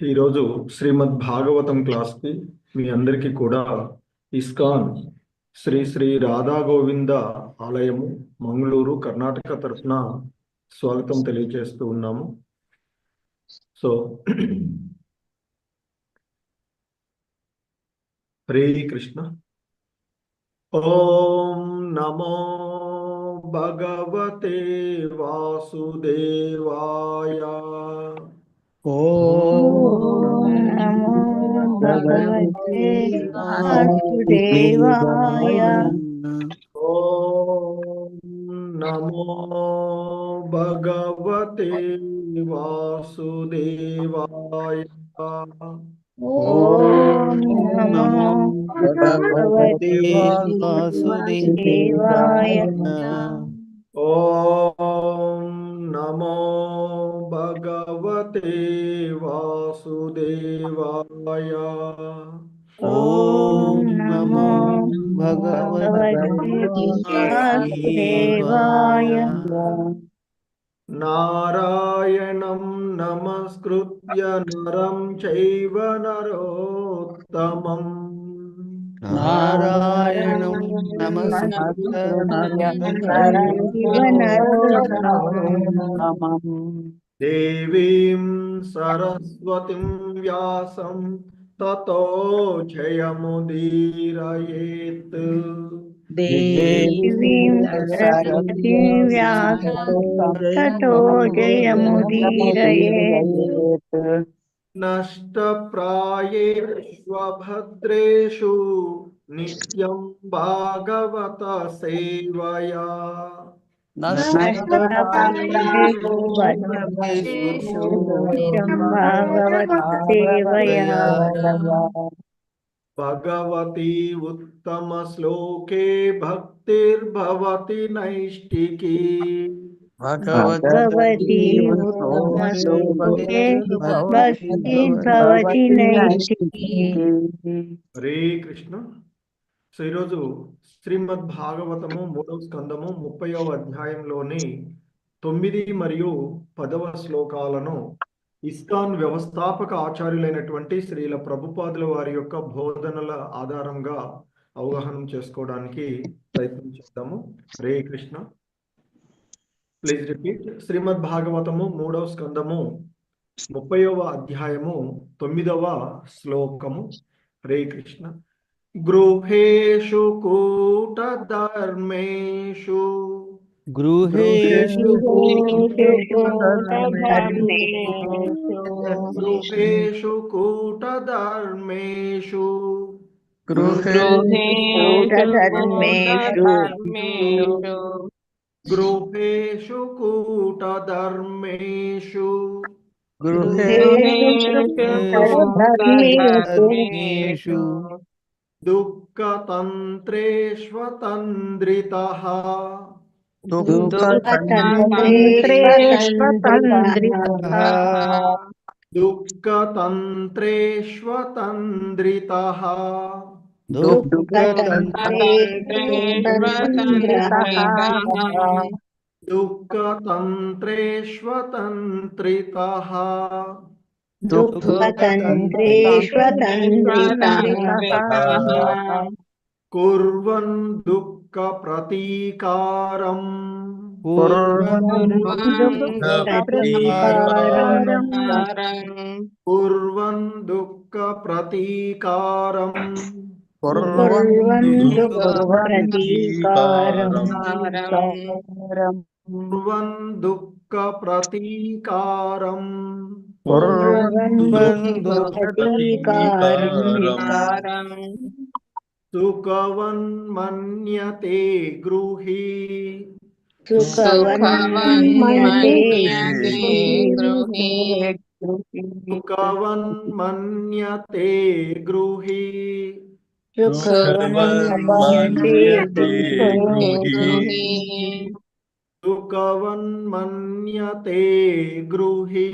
ఈరోజు శ్రీమద్ భాగవతం క్లాస్కి మీ అందరికీ కూడా ఇస్కాన్ శ్రీ శ్రీ రాధా గోవింద ఆలయము మంగళూరు కర్ణాటక తరఫున స్వాగతం తెలియజేస్తూ ఉన్నాము. సో హరే కృష్ణ. ఓం నమో భగవతే వాసుదేవాయ. ఓం నమో భగవతే వాసుదేవాయ. ఓం నమో భగవతే వాసుదేవాయ. ఓం నమో భగవతే వాసుదేవాయ. ఓం నమో భగవతే వాసుదేవాయ. ఓం నమో భగవతే వాసుదేవాయ. నారాయణం నమస్కృత్య నరం చైవ నరోత్తమం. నారాయణం నమస్కృత్య దేవీం సరస్వతిం వ్యాసం తతో జయముదీరయేత్. దేవీం సరస్వతీం వ్యాసం తతో జయముదీరయేత్. నష్టప్రాయేష్వభద్రేషు నిత్యం భాగవత సేవయా. భగవతి ఉత్తమ శ్లోకే భక్తిర్భవతి నైష్టికీ. భగవతి ఉత్తమ శ్లోకే భక్తిర్భవతి నైష్టికీ. హరే కృష్ణ. సో ఈరోజు శ్రీమద్ భాగవతము 3వ స్కందము 30వ అధ్యాయంలోని 9 మరియు 10వ శ్లోకాలను ఇస్కాన్ వ్యవస్థాపక ఆచార్యులైనటువంటి శ్రీల ప్రభుపాదుల వారి యొక్క బోధనల ఆధారంగా అవగాహన చేసుకోవడానికి ప్రయత్నం చేద్దాము. హరే కృష్ణ. Please repeat. శ్రీమద్ భాగవతము 3వ స్కందము 30వ అధ్యాయము 9వ శ్లోకము. హరే కృష్ణ. గృహేషు కూటధర్మేషు గృహేషు గృహేషు కూటధర్మేషు గృహేషు కూటధర్మేషు ధర్మేషు దుఃఖతంత్రేష్వతంద్రితః దుఃఖతంత్రేష్వతంద్రితః దుఃఖతంత్రేష్వతంత్రితః కుర్వన్ దుఃఖ ప్రతీకారం కుర్వన్ దుఃఖ ప్రతీకారం కుర్వన్ దుఃఖ ప్రతీకారం సుఖవన్మన్యతే గృహీ సుఖవన్మన్యతే గృహీ సుఖవన్మన్యతే గృహీ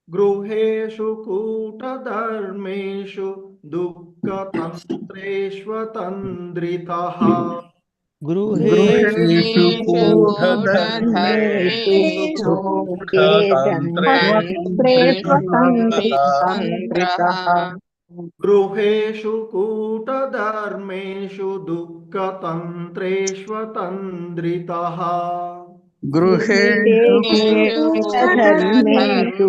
గృహేషు కూటధర్మేషు దుఃఖతంత్రేష్వతంద్రితః గృహేషు గృహేషు కూఢధర్మేషు కూఢధర్మేషు లోకే లోకతంత్రే స్వతంత్రితః గృహేషు కూటధర్మేషు దుఃఖతంత్రేష్వతంద్రితః గృహేషు కూఢధర్మేషు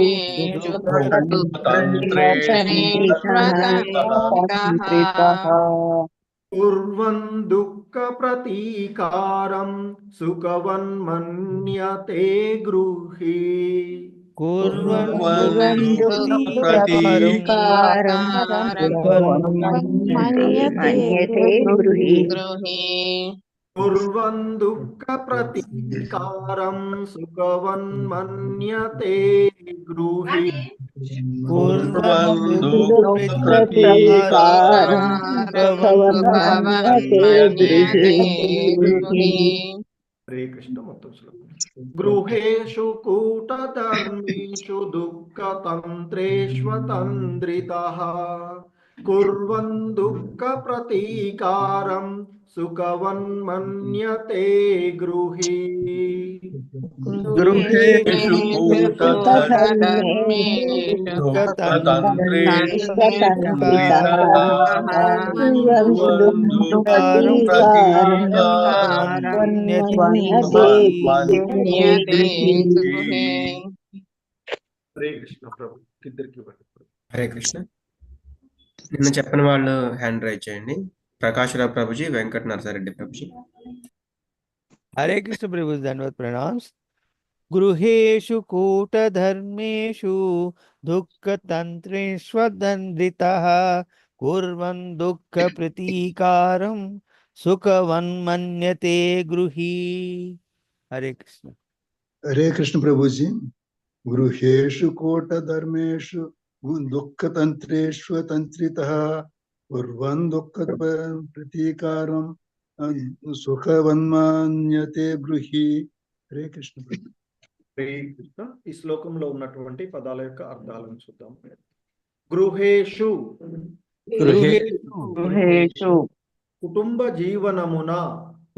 స్వతంత్రితః కుర్వన్ దుఃఖ ప్రతీకారం సుఖవన్మన్యతే గృహీ కుర్వన్ ప్రతీకారం మన్యతే గృహీ కుర్వన్ దుఃఖ ప్రతీకారం సుఖవన్మన్యతే గృహీ ప్రతీకారం గృహీ హరే కృష్ణ. మొత్తం శ్లోకం. గృహేషు కూటధర్మేషు దుఃఖతంత్రేష్వతంద్రితః కుర్వన్ దుఃఖ ప్రతీకారం సుఖవన్మన్యతే గృహీ గృహేషు కూఢధర్మేషు హరే కృష్ణ ప్రభు. ఇద్దరికి హరే కృష్ణ. నిన్న చెప్పిన వాళ్ళు హ్యాండ్ రైజ్ చేయండి. ప్రకాశ్రావు ప్రభుజీ, వెంకట నరసారెడ్డి ప్రభుజీ. హరే కృష్ణ ప్రభు, ధన్యవాద్ ప్రణామ్స్. గృహేషు కూటధర్మేషు దుఃఖతంత్రేష్వతంద్రితః కుర్వన్ దుఃఖ ప్రతీకారం సుఖవన్మన్యతే గృహీ. హరే కృష్ణ. హరే కృష్ణ ప్రభుజీ. గృహేషు కూటధర్మేషు దుఃఖతంత్రేష్వతంత్రితః కుర్వన్ దుఃఖ ప్రతీకారం సుఖవన్మన్యతే గృహీ. హరే కృష్ణ ప్రభు. హరే కృష్ణ. ఈ శ్లోకంలో ఉన్నటువంటి పదాల యొక్క అర్థాలను చూద్దాం. గృహేషు గృహేషు కుటుంబ జీవనమున,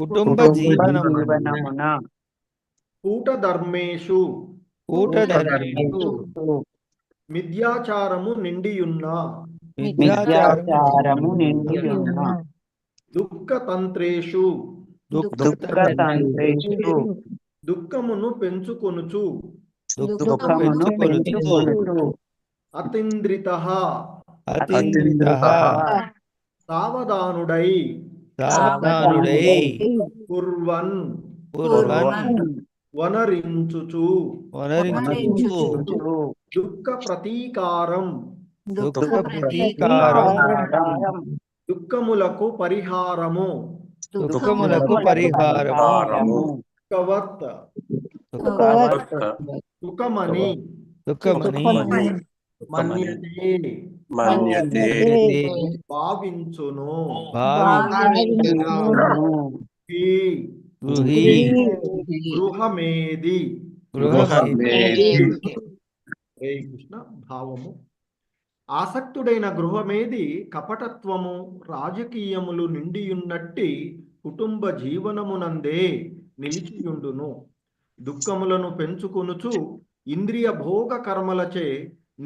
కుటుంబ జీవనమున, కూటధర్మేషు కూటధర్మేషు మిథ్యాచారము నిండియున్న, మిథ్యాచారము నిండియున్న, దుఃఖతంత్రేషు దుఃఖతంత్రేషు దుఃఖమును పెంచుకొనుచు, దుఃఖమును పెంచుకొనుచు, అతింద్రితః అతింద్రితః సావధానుడై, కుర్వన్ వనరించుచు, దుఃఖ ప్రతీకారం దుఃఖములకు పరిహారము, సుఖవత్ సుఖమని మన్యతే భావించును, గృహమేది. హరే కృష్ణ. భావము: ఆసక్తుడైన గృహమేది కపటత్వము రాజకీయములు నిండియున్నట్టి కుటుంబ జీవనమునందే నిలిచియుండును. దుఃఖములను పెంచుకొనుచు ఇంద్రియ భోగ కర్మలచే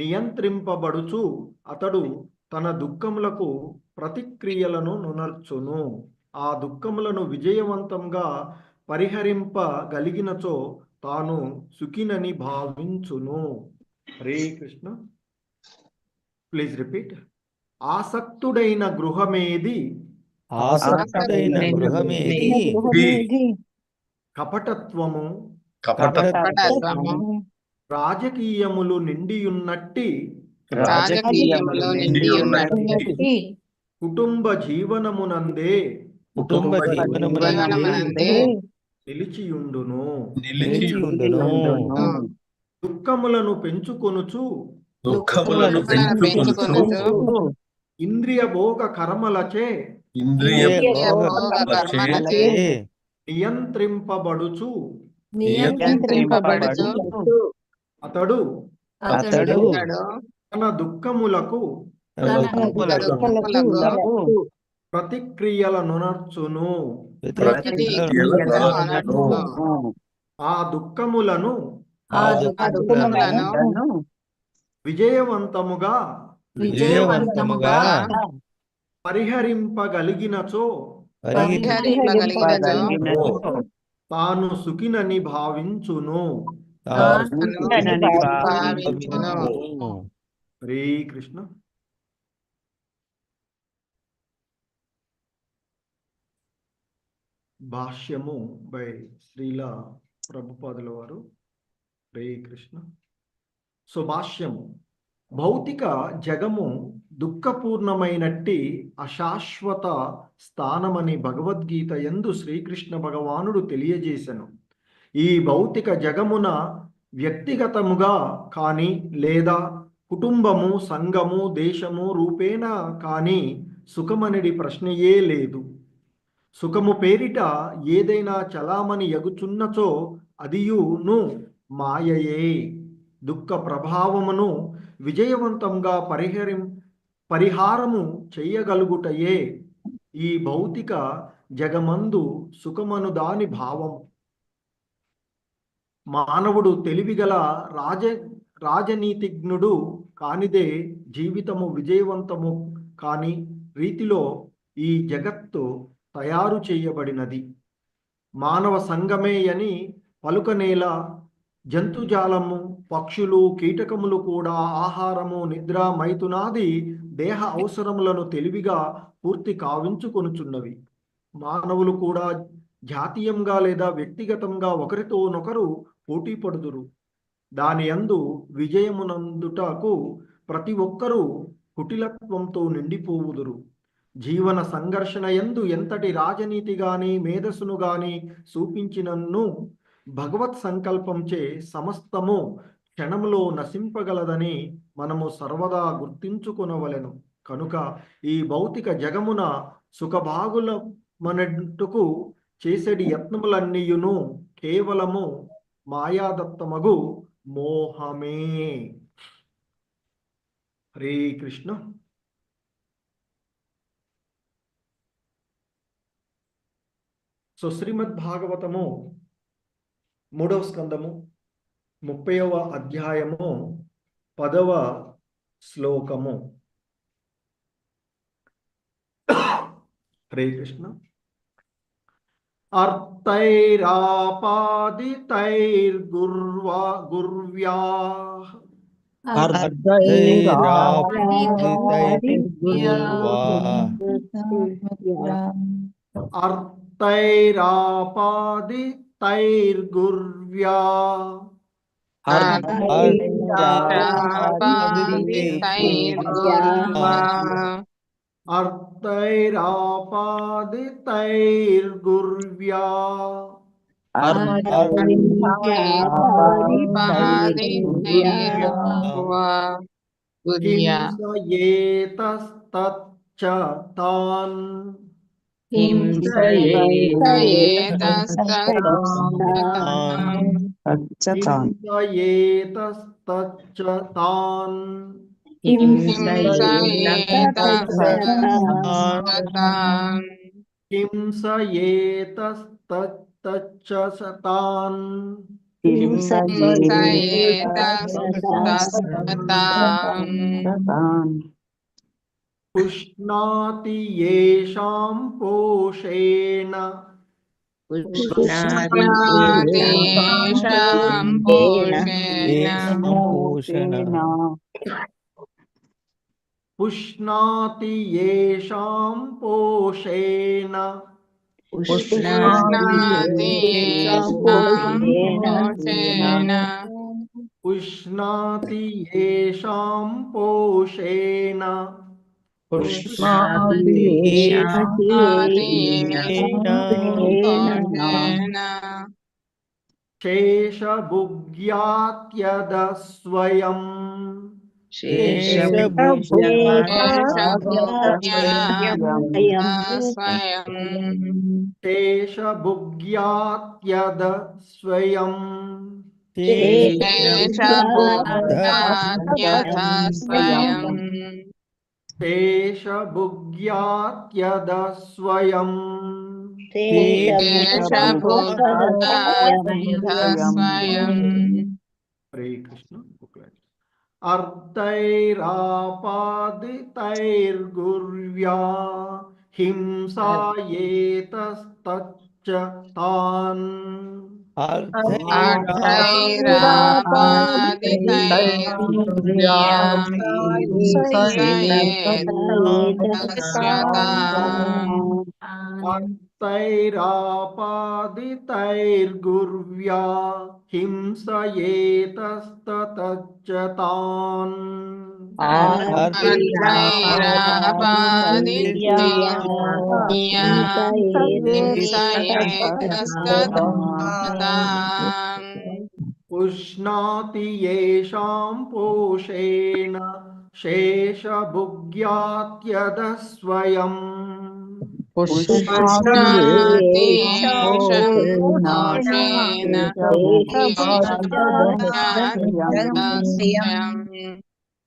నియంత్రింపబడుచు అతడు తన దుఃఖములకు ప్రతిక్రియలను నునర్చును. ఆ దుఃఖములను విజయవంతంగా పరిహరింపగలిగినచో తాను సుఖినని భావించును. హరే కృష్ణ. Please repeat. ఆసక్తుడైన గృహమేది కపటత్వము రాజకీయములు నిండియున్నట్టి కుటుంబ జీవనమునందే నిలిచియుండును. దుఃఖములను పెంచుకొనుచు ఇంద్రియ భోగ కర్మలచే నియంత్రింపబడుచు అతడు తన దుఃఖములకు ప్రతిక్రియలనునర్చును ప్రతిక్రియలను ఆ దుఃఖములను ఆ దుఃఖములను విజయవంతముగా విజయవంతముగా పరిహరింపగలిగినచో పరిహరింపగలిగినచో తాను సుఖినని భావించును. భావించును. హరే కృష్ణ. భాష్యము బై శ్రీల ప్రభుపాదుల వారు. హరే కృష్ణ. సో భాష్యము: భౌతిక జగము దుఃఖపూర్ణమైనట్టి అశాశ్వత స్థానమని భగవద్గీత యందు శ్రీకృష్ణ భగవానుడు తెలియజేసెను. ఈ భౌతిక జగమున వ్యక్తిగతముగా కానీ లేదా కుటుంబము, సంఘము, దేశము రూపేణ కానీ సుఖమనడి ప్రశ్నయే లేదు. సుఖము పేరిట ఏదైనా చలామణి యగుచున్నచో అదియును మాయయే. దుఃఖ ప్రభావమును విజయవంతంగా పరిహారము చేయగలుగుటయే ఈ భౌతిక జగమందు సుఖమను దాని భావము. మానవుడు తెలివిగల రాజనీతిజ్ఞుడు కానిదే జీవితము విజయవంతము కాని రీతిలో ఈ జగత్తు తయారు చేయబడినది. మానవ సంగమే అని పలుకనేల జంతుజాలము, పక్షులు, కీటకములు కూడా ఆహారము, నిద్ర, మైథునాది దేహ అవసరములను తెలివిగా పూర్తి కావించుకొనుచున్నవి. మానవులు కూడా జాతీయంగా లేదా వ్యక్తిగతంగా ఒకరితోనొకరు పోటీ పడుదురు. దాని యందు విజయమునందుటకు ప్రతి ఒక్కరూ కుటిలత్వంతో నిండిపోవుదురు. జీవన సంఘర్షణ యందు ఎంతటి రాజనీతి గాని మేధస్సును గాని చూపించినను భగవత్ సంకల్పంచే సమస్తము క్షణములో నశింపగలదని మనము సర్వదా గుర్తించుకొనవలెను. కనుక ఈ భౌతిక జగమున సుఖభాగులమనట్టుకు చేసేడి యత్నములన్నీయును కేవలము మాయాదత్తమగు మోహమే. హరే కృష్ణ. సో శ్రీమద్ భాగవతము 3వ స్కందము 30వ అధ్యాయము 10వ శ్లోకము. హరే కృష్ణ. అర్థైరాపాదితైర్గుర్వ్యా అర్థైరాపాదితైర్గుర్వ్యా అర్థైరాపాదితైర్గుర్వ్యా హింసయేతస్తచ్చ తాన్ హింసయేతస్తచ్చ తాన్ హింసయేతస్తచ్చ తాన్ పుష్ణాతి యేషాం పోషేణ పుష్ణాతి యేషాం పోషేణ పుష్ణాతి యేషాం పోషేణ శేషభుగ్యాత్యద స్వయం శేషభుగ్యాత్యద స్వయం శేషభుగ్యాత్యద స్వయం శేషభూతస్వయం హరే కృష్ణ. అర్థైరాపాదితైర్గుర్వ్యా హింసాయేతస్తచ్చ తాన్ అర్థైరాపాదితైర్గుర్వ్యా హింసయేతస్తచ్చ తాన్ పుష్ణాతి యేషాం పోషేణ శేషభుగ్యాత్యద స్వయం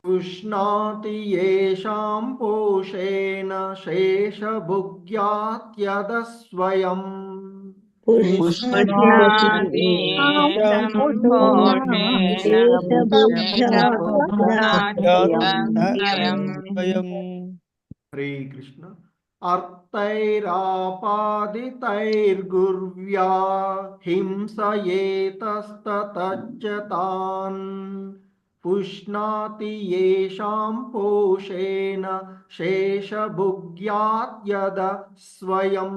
పుష్ణాతి యేషాం పోషేణ శేషభుగ్యాత్యద స్వయం హరే కృష్ణ. అర్థైరాపాదితైర్గుర్వ్యా హింసయేతస్తచ్చ తాన్ పుష్ణాతి యేషాం పోషేణ శేషభుగ్యాత్యద స్వయం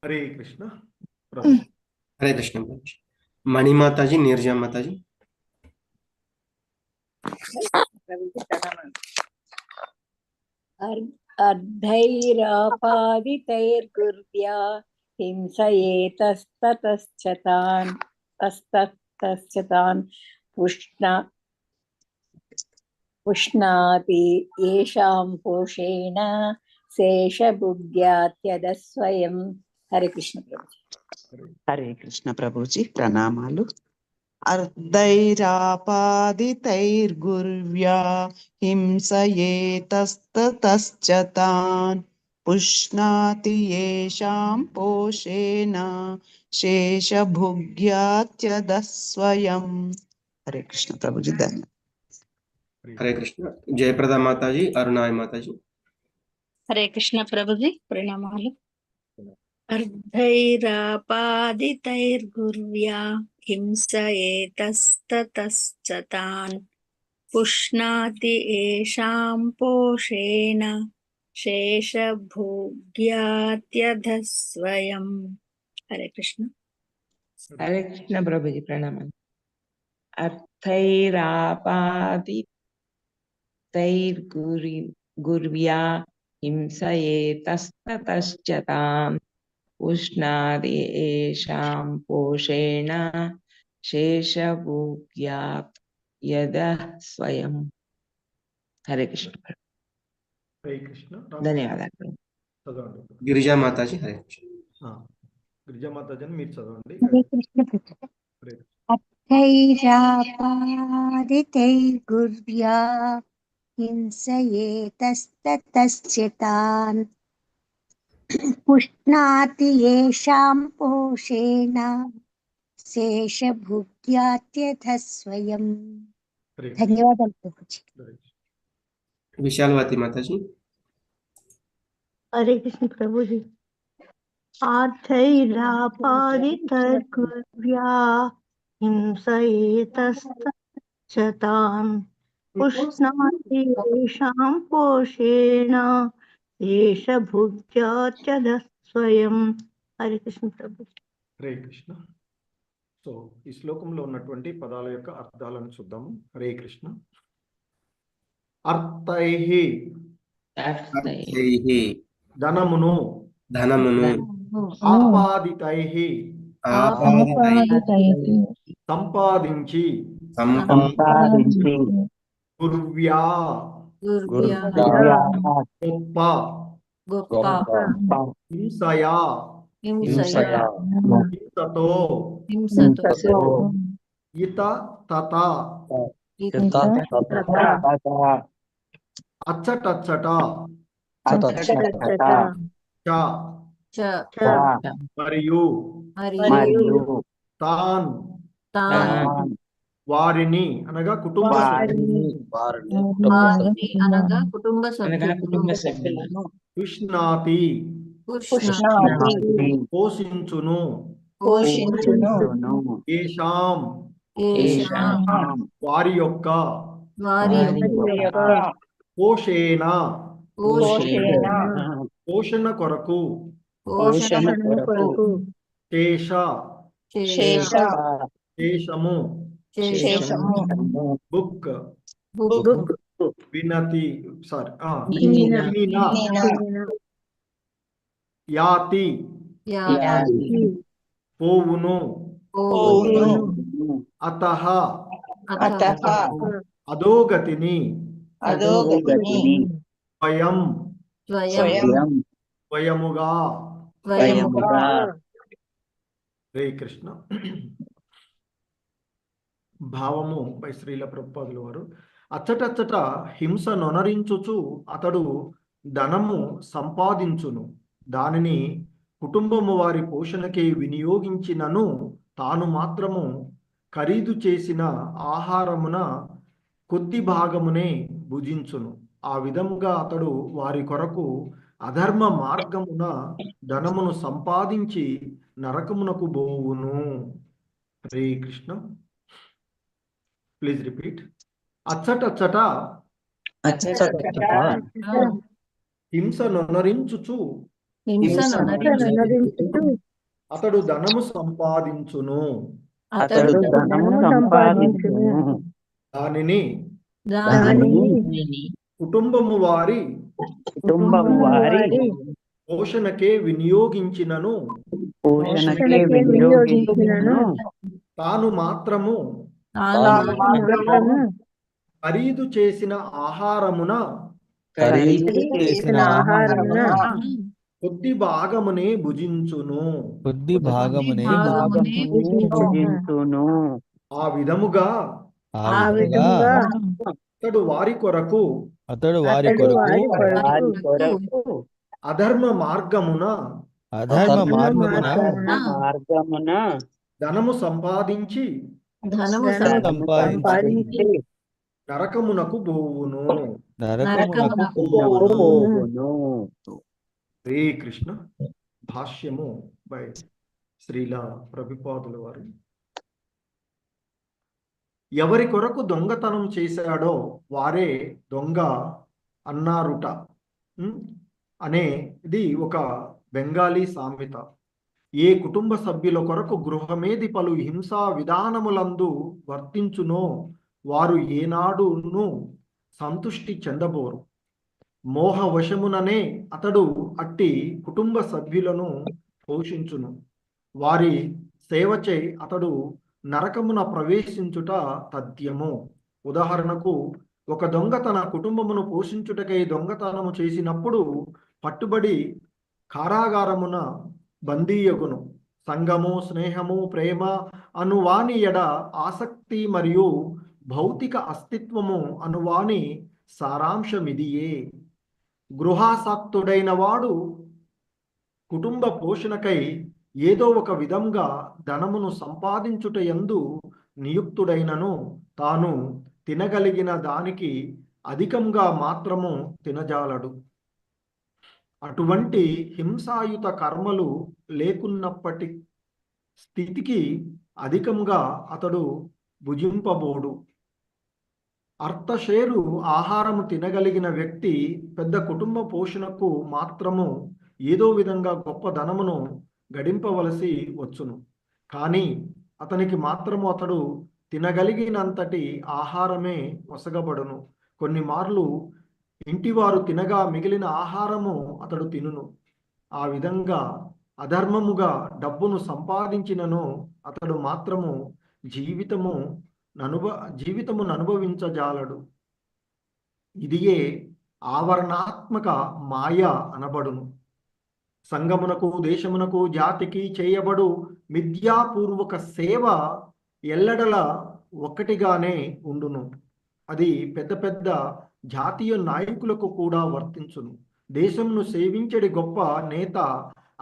హరే కృష్ణ. హరే కృష్ణ ప్రభుజీ. మణిమాతాజీ, నీరజా మాతాజీ. అర్ధైరాపాదితైర్గుర్వ్యా హింసయేతస్తతశ్చ తాన్ పుష్ణాతి యేషాం పోషేణ శేషభుగ్యాత్యద స్వయం. హరే కృష్ణ ప్రభుజీ. హరే కృష్ణ ప్రభుజీ, ప్రణామాలు. అర్ధైరాపాదితైర్గుర్వ్యా హింసయేతస్తతశ్చ తాన్ పుష్ణాతి యేషాం పోషేణ శేషభుగ్యాత్యద స్వయం. హరే కృష్ణ ప్రభుజీ, ధన్యవాదాలు. హరే కృష్ణ. జయప్రద మాతాజీ, అరుణాయ్ మాతాజీ. హరే కృష్ణ ప్రభుజీ, ప్రణామాలు. అర్ధైరాపాదితైర్గుర్వ్యా హింసయేతస్తతశ్చ తాన్ పుష్ణాతి యేషాం పోషేణ శేషభుగ్యాత్యధ స్వయం. హరే కృష్ణ. హరే కృష్ణ ప్రభుజీ, ప్రణామాలు. అర్థైరాపాదితైర్గుర్వ్యా హింసయేతస్తతశ్చ తాన్ పుష్ణాతి యేషాం పోషేణ శేషభుగ్యాత్యధ స్వయం. హరే కృష్ణ. హరే కృష్ణ. ధన్యవాదాలు. చదవండి గిరిజా మాతాజీ. హరే కృష్ణ. గిరిజా మాతాజీ మీరు చదవండి. అర్థైరాపాదితైర్గుర్వ్యా హింసయేతస్తతశ్చ తాన్ పుష్ణాతి యేషాం పోషేణ శేషభుగ్యాత్యధ స్వయం. ధన్యవాదాలు ప్రభుజీ. విశాలవతి మాతాజీ. హరే కృష్ణ ప్రభుజీ. అర్థైరాపాదితైర్గుర్వ్యా హింసయేతస్తతశ్చ తాన్ పుష్ణాతి యేషాం పోషేణ శేషభుగ్యాత్యధ స్వయం. హరే కృష్ణ ప్రభుజీ. హరే కృష్ణ. సో ఈ శ్లోకంలో ఉన్నటువంటి పదాల యొక్క అర్థాలను చూద్దాము. హరే కృష్ణ. అర్థైహి ధనమును ఆపాదితైహి సంపాదించి సంపాదించి గుర్వ్యా గుర్వ్యా గొప్ప గొప్ప హింసయా హింసయా హింసతో హింసతో ఇత తత అచ్చటచ్చట చ మరియు తాన్ వారిని అనగా కుటుంబ కుటుంబ సభ్యులను కృష్ణాతి పోషించును ఏషాం వారి యొక్క పోషేణ పోషణ కొరకు శేషము బుక్ వినతి యాతి పోవును అతః అధోగతిని స్వయముగా హరే కృష్ణ. భావము బై శ్రీల ప్రభుపాదుల వారు. అచ్చటచ్చట హింస నొనరించుచు అతడు ధనము సంపాదించును, దానిని కుటుంబము వారి పోషణకే వినియోగించినను తాను మాత్రము ఖరీదు చేసిన ఆహారమున కొద్ది భాగమునే భుజించును. ఆ విధముగా అతడు వారి కొరకు అధర్మ మార్గమున ధనమును సంపాదించి నరకమునకు బోవును. హరే కృష్ణ. Please repeat. అచ్చటచ్చట హింస నొనరించుచు అతడు ధనము సంపాదించును, దానిని కుటుంబము వారి పోషణకే వినియోగించినను తాను మాత్రము ఖరీదు చేసిన ఆహారమున కొద్ది భాగమునే భుజించును. ఆ విధముగా అతడు వారి కొరకు అధర్మ మార్గమున ధనము సంపాదించి నరకమునకు బోవును. హరే కృష్ణ. భాష్యము బై శ్రీల ప్రభుపాదుల వారు. ఎవరి కొరకు దొంగతనం చేశాడో వారే దొంగ అన్నారుట అనేది ఒక బెంగాలీ సామెత. ఏ కుటుంబ సభ్యుల కొరకు గృహమేది పలు హింసా విధానములందు వర్తించునో వారు ఏనాడును సంతుష్టి చెందబోరు. మోహవశముననే అతడు అట్టి కుటుంబ సభ్యులను పోషించును. వారి సేవచే అతడు నరకమున ప్రవేశించుట తథ్యము. ఉదాహరణకు, ఒక దొంగ తన కుటుంబమును పోషించుటకై దొంగతనము చేసినప్పుడు పట్టుబడి కారాగారమున బందీయగును. సంగము, స్నేహము, ప్రేమ అనువాని ఎడ ఆసక్తి మరియు భౌతిక అస్తిత్వము అనువాని సారాంశమిదియే. గృహాసక్తుడైన వాడు కుటుంబ పోషణకై ఏదో ఒక విధంగా ధనమును సంపాదించుట యందు నియుక్తుడైనను తాను తినగలిగిన దానికి అధికంగా మాత్రము తినజాలడు. అటువంటి హింసాయుత కర్మలు లేకున్నప్పటి స్థితికి అధికంగా అతడు భుజింపబోడు. అర్థషేరు ఆహారము తినగలిగిన వ్యక్తి పెద్ద కుటుంబ పోషణకు మాత్రము ఏదో విధంగా గొప్ప ధనమును గడింపవలసి వచ్చును. కానీ అతనికి మాత్రము అతడు తినగలిగినంతటి ఆహారమే వసగబడును. కొన్ని మార్లు ఇంటివారు తినగా మిగిలిన ఆహారము అతడు తినును. ఆ విధంగా అధర్మముగా డబ్బును సంపాదించినను అతడు మాత్రము జీవితము జీవితమును అనుభవించజాలడు. ఇదియే ఆవరణాత్మక మాయ అనబడును. సంఘమునకు, దేశమునకు, జాతికి చేయబడు మిథ్యాపూర్వక సేవ ఎల్లడల ఒక్కటిగానే ఉండును. అది పెద్ద పెద్ద జాతీయ నాయకులకు కూడా వర్తించును. దేశమును సేవించడి గొప్ప నేత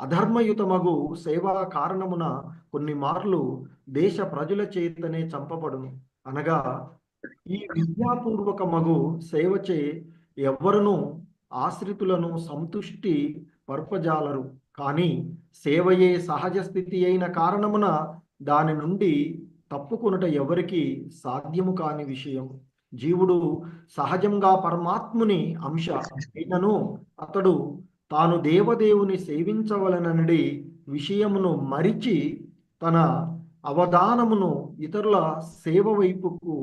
అధర్మయుతమగు సేవా కారణమున కొన్ని మార్లు దేశ ప్రజల చేతనే చంపబడును. అనగా ఈ విద్యాపూర్వకమగు సేవచే ఎవ్వరును ఆశ్రితులను సంతుష్టి పర్పజాలరు. కానీ సేవయే సహజ స్థితి అయిన కారణమున దాని నుండి తప్పుకొనుట ఎవరికి సాధ్యము కాని విషయం. జీవుడు సహజంగా పరమాత్ముని అంశ అయినను అతడు తాను దేవదేవుని సేవించవలనని విషయమును మరిచి తన అవధానమును ఇతరుల సేవ వైపుకు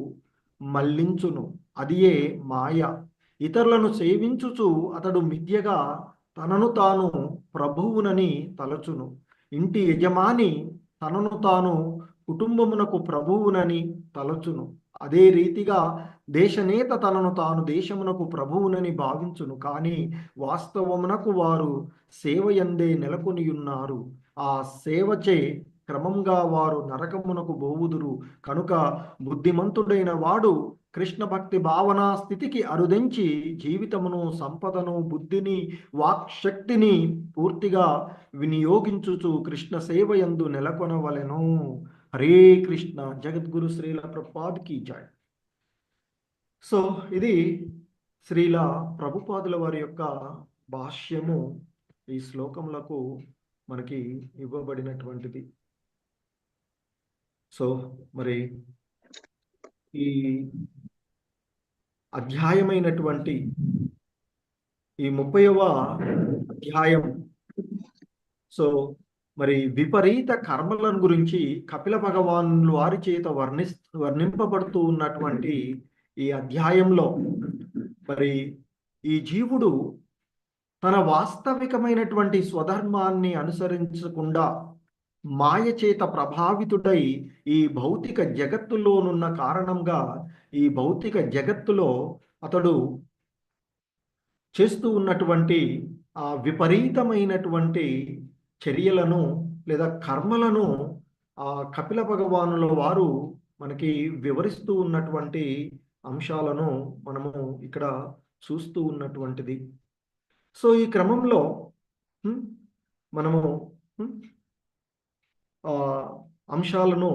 మళ్లించును. అదియే మాయ. ఇతరులను సేవించుచు అతడు మిథ్యగా తనను తాను ప్రభువునని తలచును. ఇంటి యజమాని తనను తాను కుటుంబమునకు ప్రభువునని తలచును. అదే రీతిగా దేశనేత తనను తాను దేశమునకు ప్రభువునని భావించును. కానీ వాస్తవమునకు వారు సేవయందే నెలకొని ఉన్నారు. ఆ సేవచే క్రమంగా వారు నరకమునకు బోవుదురు. కనుక బుద్ధిమంతుడైన వాడు కృష్ణ భక్తి భావనా స్థితికి అరుదించి జీవితమును, సంపదను, బుద్ధిని, వాక్శక్తిని పూర్తిగా వినియోగించుచు కృష్ణ సేవయందు నెలకొనవలెను. హరే కృష్ణ. జగద్గురు శ్రీల ప్రభుపాద్కి జై. సో ఇది శ్రీల ప్రభుపాదుల వారి యొక్క భాష్యము ఈ శ్లోకములకు మనకి ఇవ్వబడినటువంటిది. సో మరి ఈ అధ్యాయమైనటువంటి ఈ 30వ అధ్యాయం, సో మరి విపరీత కర్మలను గురించి కపిల భగవానుల వారి చేత వర్ణింపబడుతూ ఉన్నటువంటి ఈ అధ్యాయంలో మరి ఈ జీవుడు తన వాస్తవికమైనటువంటి స్వధర్మాన్ని అనుసరించకుండా మాయ చేత ప్రభావితుడై ఈ భౌతిక జగత్తులోనున్న కారణంగా ఈ భౌతిక జగత్తులో అతడు చేస్తూ ఉన్నటువంటి ఆ విపరీతమైనటువంటి చర్యలను లేదా కర్మలను ఆ కపిల భగవానుల వారు మనకి వివరిస్తూ ఉన్నటువంటి అంశాలను మనము ఇక్కడ చూస్తూ ఉన్నటువంటిది. సో ఈ క్రమంలో మనము అంశాలను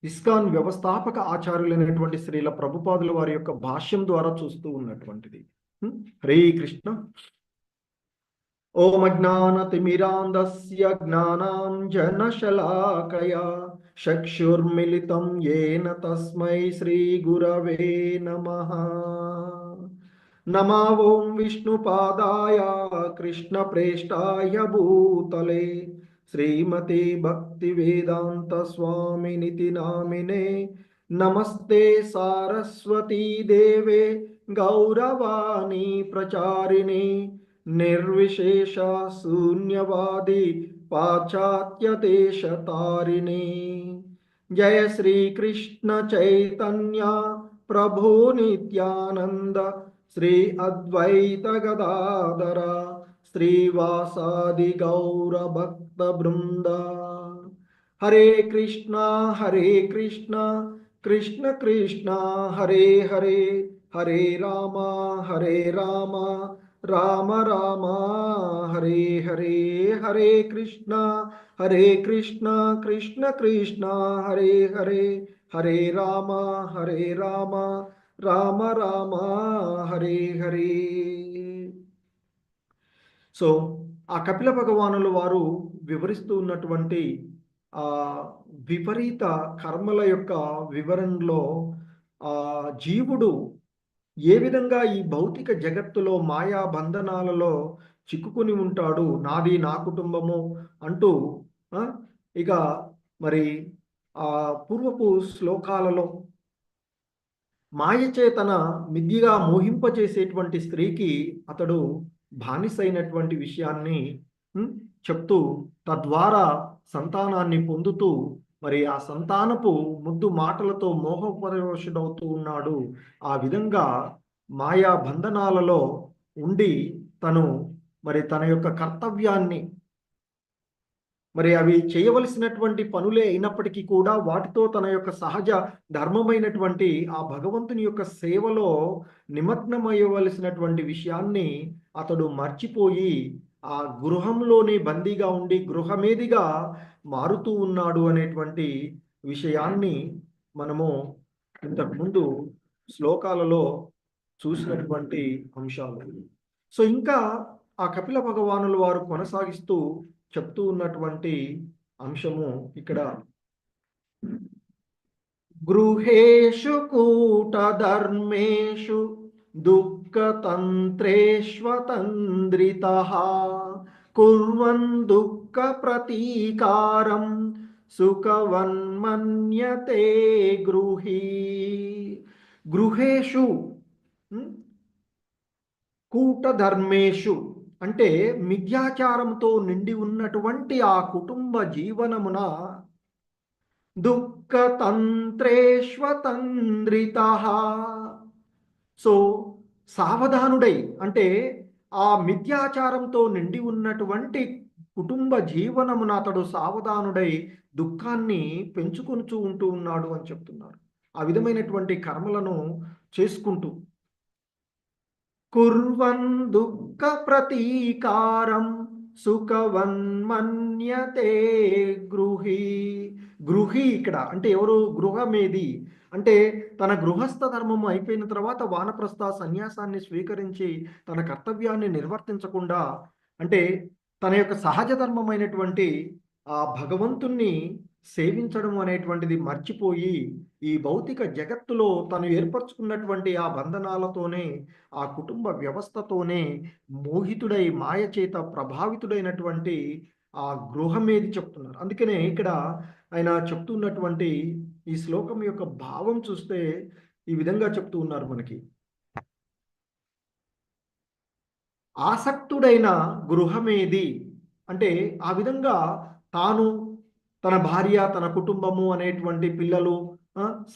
ఇస్కాన్ వ్యవస్థాపక ఆచార్యులైనటువంటి శ్రీల ప్రభుపాదుల వారి యొక్క భాష్యం ద్వారా చూస్తూ ఉన్నటువంటిది. హరే కృష్ణ. ఓం అజ్ఞానతిమిరాంధస్య జ్ఞానాంజనశలాకయా చక్షుర్మిలితం యేన తస్మై శ్రీ గురవే నమః. నమో ఓం విష్ణుపాదాయ కృష్ణప్రేష్టాయ భూతలే శ్రీమతే భక్తి వేదాంత స్వామినితి నామినే. నమస్తే సారస్వతీ దేవే గౌరవాణి ప్రచారిణి నిర్విశేష శూన్యవాది పాశ్చాత్య దేశతారిణి. జయ శ్రీకృష్ణ చైతన్య ప్రభు నిత్యానంద శ్రీ అద్వైత గదాధర శ్రీవాసాది గౌర భక్త బృంద. హరే కృష్ణ కృష్ణ కృష్ణ హరే హరే, హరే రామ రామ రామ హరే హరే. హరే కృష్ణ కృష్ణ కృష్ణ హరే హరే, హరే రామ రామ రామ హరే హరే. సో ఆ కపిల భగవానుల వారు వివరిస్తూ ఉన్నటువంటి ఆ విపరీత కర్మల యొక్క వివరణలో జీవుడు ఏ విధంగా ఈ భౌతిక జగత్తులో మాయా బంధనాలలో చిక్కుకుని ఉంటాడు, నాది నా కుటుంబము అంటూ ఇక మరి పూర్వపు శ్లోకాలలో మాయచే తన మిథ్యగా మోహింపచేసేటువంటి స్త్రీకి అతడు బానిసైనటువంటి విషయాన్ని చెప్తూ తద్వారా సంతానాన్ని పొందుతూ మరి ఆ సంతానపు ముద్దు మాటలతో మోహపరవశుడవుతూ ఉన్నాడు. ఆ విధంగా మాయా బంధనాలలో ఉండి తను మరి తన యొక్క కర్తవ్యాన్ని, మరి అవి చేయవలసినటువంటి పనులే అయినప్పటికీ కూడా వాటితో తన యొక్క సహజ ధర్మమైనటువంటి ఆ భగవంతుని యొక్క సేవలో నిమగ్నమయ్యవలసినటువంటి విషయాన్ని అతడు మర్చిపోయి ఆ గృహంలోనే బందీగా ఉండి గృహమేదిగా మారుతూ ఉన్నాడు అనేటువంటి విషయాన్ని మనము ఇంతకుముందు శ్లోకాలలో చూసినటువంటి అంశాలు. సో ఇంకా ఆ కపిల భగవానుల వారు కొనసాగిస్తూ చెప్తూ ఉన్నటువంటి అంశము ఇక్కడ, గృహేషు కూటధర్మేషు దుఃఖతంత్రేష్వతంద్రితః కుర్వన్ దుఃఖ ప్రతీకారం సుఖవన్మన్యతే గృహీ. గృహేషు కూటధర్మేషు అంటే మిథ్యాచారంతో నిండి ఉన్నటువంటి ఆ కుటుంబ జీవనమున దుఃఖతంత్రేష్వతంద్రితః. సో సావధానుడై అంటే ఆ మిథ్యాచారంతో నిండి ఉన్నటువంటి కుటుంబ జీవనమున అతడు సావధానుడై దుఃఖాన్ని పెంచుకొనుచూ ఉంటూ ఉన్నాడు అని చెప్తున్నారు. ఆ విధమైనటువంటి కర్మలను చేసుకుంటూ, కుర్వన్ దుఃఖ ప్రతీకారం సుఖవన్మన్యతే గృహీ. గృహి ఇక్కడ అంటే ఎవరు? గృహమేది అంటే తన గృహస్థ ధర్మము అయిపోయిన తర్వాత వానప్రస్థ సన్యాసాన్ని స్వీకరించి తన కర్తవ్యాన్ని నిర్వర్తించకుండా, అంటే తన యొక్క సహజ ధర్మమైనటువంటి ఆ భగవంతుణ్ణి సేవించడం అనేటువంటిది మర్చిపోయి ఈ భౌతిక జగత్తులో తను ఏర్పరచుకున్నటువంటి ఆ బంధనాలతోనే, ఆ కుటుంబ వ్యవస్థతోనే మోహితుడై మాయ చేత ప్రభావితుడైనటువంటి ఆ గృహమేది చెప్తున్నారు. అందుకనే ఇక్కడ ఆయన చెప్తున్నటువంటి ఈ శ్లోకం యొక్క భావం చూస్తే ఈ విధంగా చెప్తూ ఉన్నారు మనకి. ఆసక్తుడైన గృహమేది అంటే ఆ విధంగా తాను, తన భార్య, తన కుటుంబము అనేటువంటి పిల్లలు,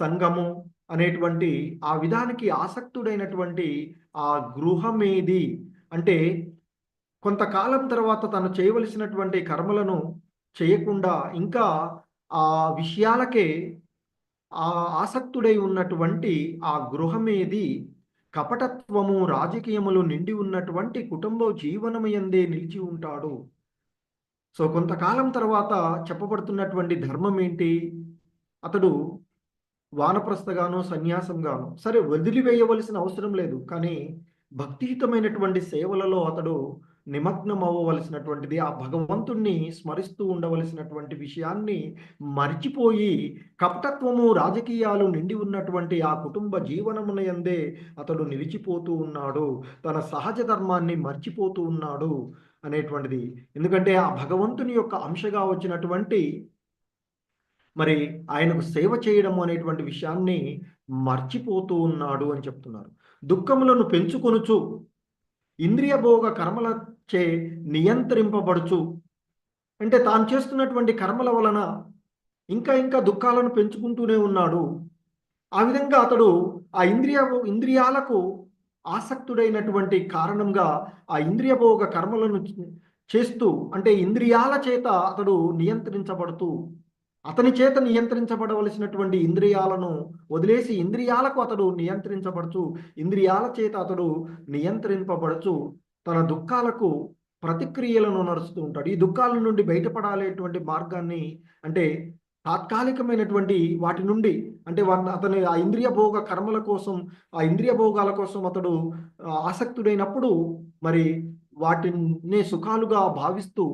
సంఘము అనేటువంటి ఆ విధానికి ఆసక్తుడైనటువంటి ఆ గృహమేది అంటే కొంతకాలం తర్వాత తను చేయవలసినటువంటి కర్మలను చేయకుండా ఇంకా ఆ విషయాలకే ఆ ఆసక్తుడై ఉన్నటువంటి ఆ గృహమేది కపటత్వము రాజకీయములు నిండి ఉన్నటువంటి కుటుంబ జీవనమయందే నిలిచి ఉంటాడు. సో కొంతకాలం తర్వాత చెప్పబడుతున్నటువంటి ధర్మం ఏంటి? అతడు వానప్రస్థగాను సన్యాసంగాను సరే వదిలివేయవలసిన అవసరం లేదు, కానీ భక్తియుతమైనటువంటి సేవలలో అతడు నిమగ్నం అవ్వవలసినటువంటిది, ఆ భగవంతుణ్ణి స్మరిస్తూ ఉండవలసినటువంటి విషయాన్ని మర్చిపోయి కపటత్వము రాజకీయాలు నిండి ఉన్నటువంటి ఆ కుటుంబ జీవనమునందే అతడు నిలిచిపోతూ ఉన్నాడు, తన సహజ ధర్మాన్ని మర్చిపోతూ ఉన్నాడు అనేటువంటిది. ఎందుకంటే ఆ భగవంతుని యొక్క అంశగా వచ్చినటువంటి మరి ఆయనకు సేవ చేయడం అనేటువంటి విషయాన్ని మర్చిపోతూ ఉన్నాడు అని చెప్తున్నారు. దుఃఖములను పెంచుకొనుచు ఇంద్రియ భోగ కర్మల చే నియంత్రింపబడుచు అంటే తాను చేస్తున్నటువంటి కర్మల వలన ఇంకా ఇంకా దుఃఖాలను పెంచుకుంటూనే ఉన్నాడు. ఆ విధంగా అతడు ఆ ఇంద్రియాలకు ఆసక్తుడైనటువంటి కారణంగా ఆ ఇంద్రియ భోగ కర్మలను చేస్తూ అంటే ఇంద్రియాల చేత అతడు నియంత్రించబడుతూ, అతని చేత నియంత్రించబడవలసినటువంటి ఇంద్రియాలను వదిలేసి ఇంద్రియాలకు అతడు నియంత్రించబడుచు, ఇంద్రియాల చేత అతడు నియంత్రింపబడుచు తన దుఃఖాలకు ప్రతిక్రియలను నడుస్తూ ఉంటాడు. ఈ దుఃఖాల నుండి బయటపడాలేటువంటి మార్గాన్ని అంటే తాత్కాలికమైనటువంటి వాటి నుండి అంటే అతని ఆ ఇంద్రియ భోగ కర్మల కోసం, ఆ ఇంద్రియ భోగాల కోసం అతడు ఆసక్తుడైనప్పుడు మరి వాటిని సుఖాలుగా భావిస్తూ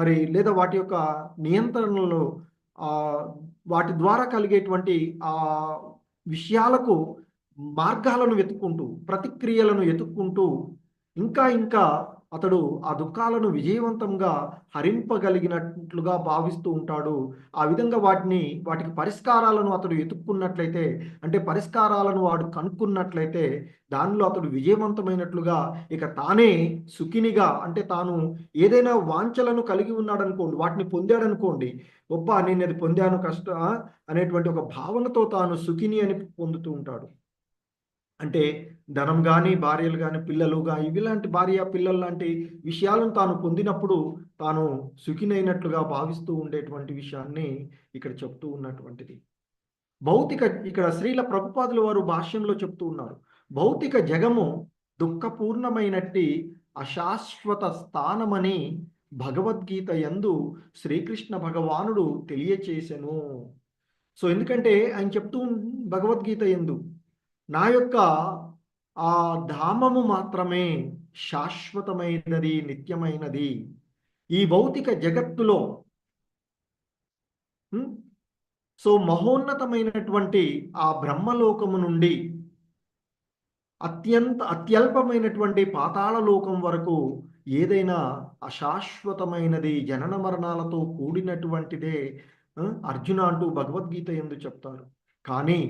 మరి లేదా వాటి యొక్క నియంత్రణలో వాటి ద్వారా కలిగేటువంటి ఆ విషయాలకు మార్గాలను వెతుక్కుంటూ, ప్రతిక్రియలను వెతుక్కుంటూ ఇంకా ఇంకా అతడు ఆ దుఃఖాలను విజయవంతంగా హరింపగలిగినట్లుగా భావిస్తూ ఉంటాడు. ఆ విధంగా వాటికి పరిష్కారాలను అతడు ఎతుక్కున్నట్లయితే, అంటే పరిష్కారాలను వాడు కనుక్కున్నట్లయితే దానిలో అతడు విజయవంతమైనట్లుగా, ఇక తానే సుఖినిగా, అంటే తాను ఏదైనా వాంఛలను కలిగి ఉన్నాడనుకోండి, వాటిని పొందాడనుకోండి, గొప్ప నేను అది పొందాను అనేటువంటి ఒక భావనతో తాను సుఖిని అని పొందుతూ ఉంటాడు. అంటే ధనం కానీ, భార్యలు కానీ, పిల్లలు కానీ, ఇలాంటి భార్య పిల్లలు లాంటి విషయాలను తాను పొందినప్పుడు తాను సుఖినైనట్లుగా భావిస్తూ ఉండేటువంటి విషయాన్ని ఇక్కడ చెప్తూ ఉన్నటువంటిది. ఇక్కడ శ్రీల ప్రభుపాదుల వారు భాష్యంలో చెప్తూ ఉన్నారు, భౌతిక జగము దుఃఖపూర్ణమైనట్టి అశాశ్వత స్థానమని భగవద్గీత యందు శ్రీకృష్ణ భగవానుడు తెలియచేసెను. సో ఎందుకంటే ఆయన చెప్తూ భగవద్గీత యందు నా యొక్క ఆ ధామము మాత్రమే శాశ్వతమైనది, నిత్యమైనది. ఈ భౌతిక జగత్తులో సో మహోన్నతమైనటువంటి ఆ బ్రహ్మలోకము నుండి అత్యల్పమైనటువంటి పాతాళ లోకం వరకు ఏదైనా అశాశ్వతమైనది, జనన మరణాలతో కూడినటువంటిదే అర్జున అంటూ భగవద్గీత యందు చెప్తారు. కానీ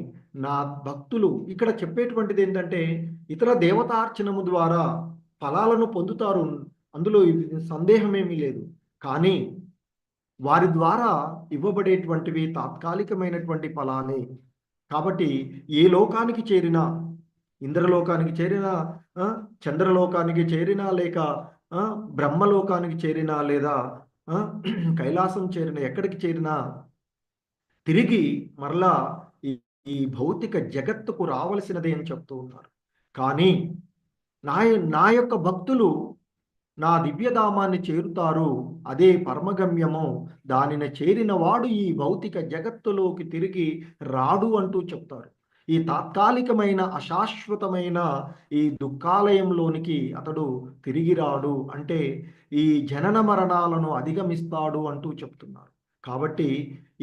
నా భక్తులు ఇక్కడ చెప్పేటువంటిది ఏంటంటే, ఇతర దేవతార్చనము ద్వారా ఫలాలను పొందుతారు, అందులో సందేహమేమీ లేదు. కానీ వారి ద్వారా ఇవ్వబడేటువంటివి తాత్కాలికమైనటువంటి ఫలాలే. కాబట్టి ఏ లోకానికి చేరినా, ఇంద్రలోకానికి చేరినా, చంద్రలోకానికి చేరినా, లేక బ్రహ్మలోకానికి చేరినా, లేదా కైలాసం చేరిన, ఎక్కడికి చేరినా తిరిగి మరలా ఈ భౌతిక జగత్తుకు రావలసినదే అని చెప్తూ ఉన్నారు. కానీ నా యొక్క భక్తులు నా దివ్యధామాన్ని చేరుతారు, అదే పరమగమ్యము, దానిని చేరిన వాడు ఈ భౌతిక జగత్తులోకి తిరిగి రాడు అంటూ చెప్తారు. ఈ తాత్కాలికమైన అశాశ్వతమైన ఈ దుఃఖాలయంలోనికి అతడు తిరిగి రాడు, అంటే ఈ జనన మరణాలను అధిగమిస్తాడు అంటూ చెప్తున్నారు. కాబట్టి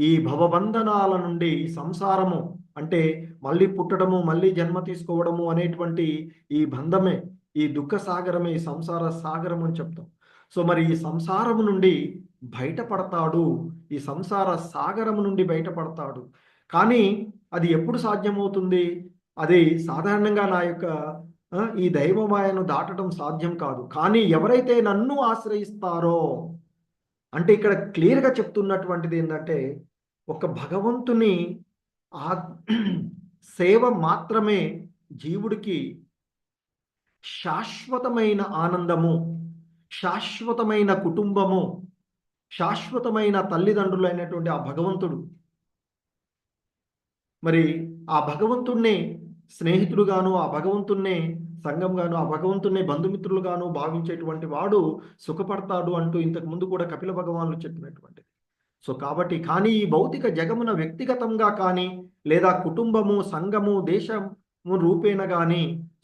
ఈ భవబంధనాల నుండి, ఈ సంసారము అంటే మళ్ళీ పుట్టడము, మళ్ళీ జన్మ తీసుకోవడము అనేటువంటి ఈ బంధమే, ఈ దుఃఖ సాగరమే ఈ సంసార సాగరం అని చెప్తాం. సో మరి ఈ సంసారము నుండి బయటపడతాడు, ఈ సంసార సాగరము నుండి బయటపడతాడు. కానీ అది ఎప్పుడు సాధ్యమవుతుంది? అది సాధారణంగా నా యొక్క ఈ దైవమాయను దాటడం సాధ్యం కాదు. కానీ ఎవరైతే నన్ను ఆశ్రయిస్తారో, అంటే ఇక్కడ క్లియర్గా చెప్తున్నటువంటిది ఏంటంటే, ఒక భగవంతుని ఆ సేవ మాత్రమే జీవుడికి శాశ్వతమైన ఆనందము, శాశ్వతమైన కుటుంబము, శాశ్వతమైన తల్లిదండ్రులైనటువంటి ఆ భగవంతుడు, మరి ఆ భగవంతుణ్ణే స్నేహితుడుగాను, ఆ భగవంతుణ్ణే సంఘంగాను, ఆ భగవంతుణ్ణే బంధుమిత్రులుగాను భావించేటువంటి వాడు సుఖపడతాడు అంటూ ఇంతకు ముందు కూడా కపిల భగవానులు చెప్పినటువంటిది. సో కాబట్టి కానీ ఈ భౌతిక జగమున వ్యక్తిగతంగా కానీ, లేదా కుటుంబము, సంఘము, దేశము రూపేణ కానీ